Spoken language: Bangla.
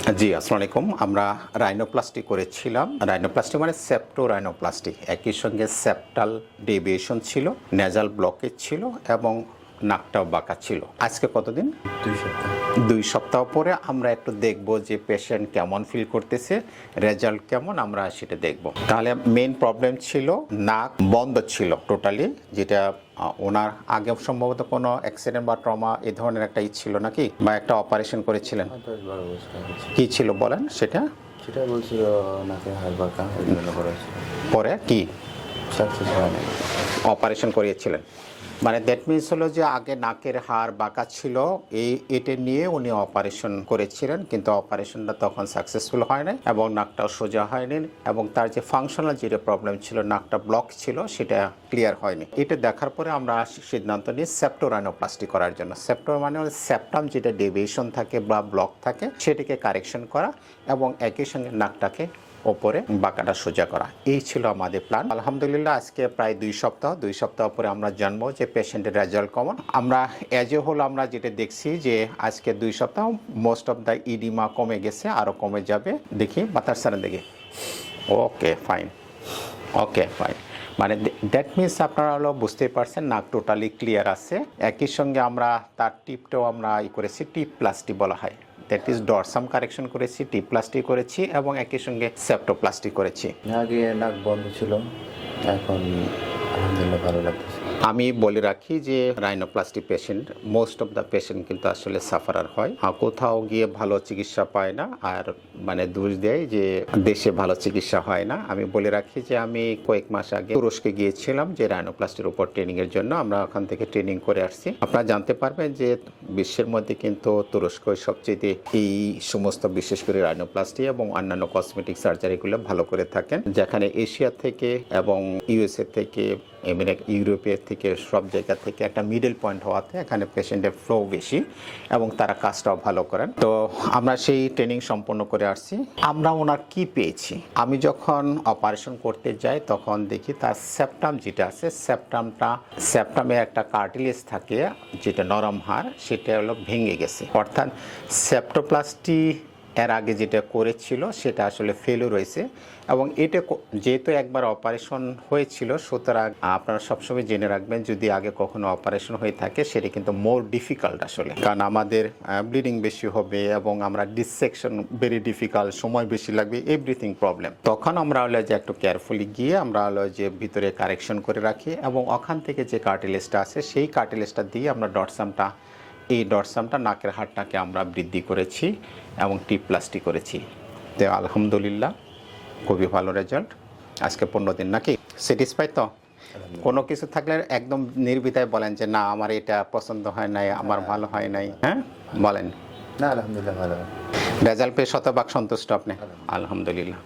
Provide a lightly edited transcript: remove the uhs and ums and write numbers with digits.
জি, আসসালামু আলাইকুম। আমরা রাইনোপ্লাস্টি করেছিলাম। রাইনোপ্লাস্টি মানে সেপ্টো রাইনোপ্লাস্টি। একই সঙ্গে সেপ্টাল ডেভিয়েশন ছিল, নেজাল ব্লকেজ ছিল এবং নাকটাও বাঁকা ছিল। আজকে কতদিন? 2 সপ্তাহ। 2 সপ্তাহ পরে আমরা একটু দেখব যে পেশেন্ট কেমন ফিল করতেছে, রেজাল্ট কেমন, আমরা সেটা দেখব। তাহলে মেইন প্রবলেম ছিল নাক বন্ধ ছিল টোটালি, যেটা ওনার আগে সম্ভবত কোনো অ্যাক্সিডেন্ট বা ট্রমা এই ধরনের একটা ছিল নাকি, বা একটা অপারেশন করেছিলেন। 10-12 বছর হয়েছে। কি ছিল বলেন সেটা? সেটা বলছিল নাকে হাড় বাঁকা, এই জন্য করেছে। পরে কি সাকসেস হয় না। অপারেশন করিয়েছিলেন? মানে দ্যাট মিনস হলো যে আগে নাকের হাড় বাঁকা ছিল, এটা নিয়ে উনি অপারেশন করেছিলেন, কিন্তু অপারেশনটা তখন সাকসেসফুল হয় নাই এবং নাকটাও সোজা হয়নি, এবং তার যে ফাংশনাল যেটা প্রবলেম ছিল, নাকটা ব্লক ছিল, সেটা ক্লিয়ার হয়নি। এটা দেখার পরে আমরা সিদ্ধান্ত নিই সেপ্টো রাইনোপ্লাস্টি করার জন্য। সেপ্টো মানে হলো সেপ্টাম যেটা ডেভিয়েশন থাকে বা ব্লক থাকে, সেটাকে কারেকশন করা এবং একই সঙ্গে নাকটাকে ওপরে বাঁকাটা সোজা করা। এই ছিল আমাদের প্ল্যান। আলহামদুলিল্লাহ আজকে প্রায় 2 সপ্তাহ পরে আমরা জানবো যে পেশেন্টের রেজাল্ট কেমন। আমরা এজ এ হোল আমরা যেটা দেখছি যে আজকে 2 সপ্তাহ মোস্ট অফ দ্য ইডিমা কমে গেছে, আরও কমে যাবে। দেখি বাতাস সারেন দেখি। Okay fine, okay fine. মানে দ্যাট মিনস আপনারা হলো বুঝতেই পারছেন নাক টোটালি ক্লিয়ার আছে। একই সঙ্গে আমরা তার টিপটাও আমরা করেছি, টিপ প্লাস্টি বলা হয়, দ্যাট ইজ ডরসাম কারেকশন করেছি, টিপ প্লাস্টি করেছি এবং একই সঙ্গে সেপ্টোপ্লাস্টি করেছি। আগে নাক বন্ধ ছিল, এখন আলহামদুলিল্লাহ ভালো লাগতেছে। আমি বলে রাখি যে rhinoplasty patient, most of the patient কিন্তু আসলে সাফারার হয়, কোথাও গিয়ে ভালো চিকিৎসা পায় না, আর মানে দোষ দেয় যে দেশে ভালো চিকিৎসা হয় না। আমি বলে রাখি যে আমি কয়েক মাস আগে তুরস্কে গিয়েছিলাম যে রাইনোপ্লাস্টির উপর ট্রেনিং এর জন্য। আমরা ওখান থেকে ট্রেনিং করে আসছি। আপনারা জানতে পারবেন যে বিশ্বের মধ্যে কিন্তু তুরস্কই সবচেয়ে এই সমস্ত বিশেষ করে রাইনোপ্লাস্টি এবং অন্যান্য কসমেটিক সার্জারিগুলো ভালো করে থাকেন, যেখানে এশিয়া থেকে এবং ইউএসএ থেকে ইউরোপের থেকে সব জায়গা থেকে একটা মিডল পয়েন্ট হওয়াতে এখানে পেশেন্টের ফ্লো বেশি এবং তারা কাজটাও ভালো করেন। তো আমরা সেই ট্রেনিং সম্পন্ন করে আসছি। আমরা ওনার কি পেয়েছি, আমি যখন অপারেশন করতে যাই তখন দেখি তার সেপ্টাম যেটা আছে, সেপ্টামে একটা কার্টিলেজ থাকে যেটা নরম হাড়, সেটা হলো ভেঙে গেছে। অর্থাৎ সেপ্টোপ্লাস্টি এর আগে যেটা করেছিল সেটা আসলে ফেলও রয়েছে, এবং এটা যেহেতু একবার অপারেশন হয়েছিল, সুতরাং আপনারা সবসময় জেনে রাখবেন যদি আগে কখনো অপারেশন হয়ে থাকে সেটা কিন্তু মোর ডিফিকাল্ট আসলে, কারণ আমাদের ব্লিডিং বেশি হবে এবং আমরা ডিসেকশন ভেরি ডিফিকাল্ট, সময় বেশি লাগবে, এভরিথিং প্রবলেম। তখন আমরা হলো যে একটু কেয়ারফুলি গিয়ে আমরা হলো যে ভিতরে কারেকশন করে রাখি এবং ওখান থেকে যে কার্টিলেজটা আছে সেই কার্টিলেজটা দিয়ে আমরা এই ডরসামটা নাকের হাড়টাকে আমরা বৃদ্ধি করেছি এবং টিপ প্লাস্টি করেছি। তো আলহামদুলিল্লাহ খুবই ভালো রেজাল্ট। আজকে 15 দিন নাকি, স্যাটিসফাই তো? কোনো কিছু থাকলে একদম নির্বিধায় বলেন যে না আমার এটা পছন্দ হয় নাই, আমার ভালো হয় নাই, হ্যাঁ বলেন। না, আলহামদুলিল্লাহ ভালো। রেজাল্ট পেয়ে শতভাগ সন্তুষ্ট আপনি? আলহামদুলিল্লাহ।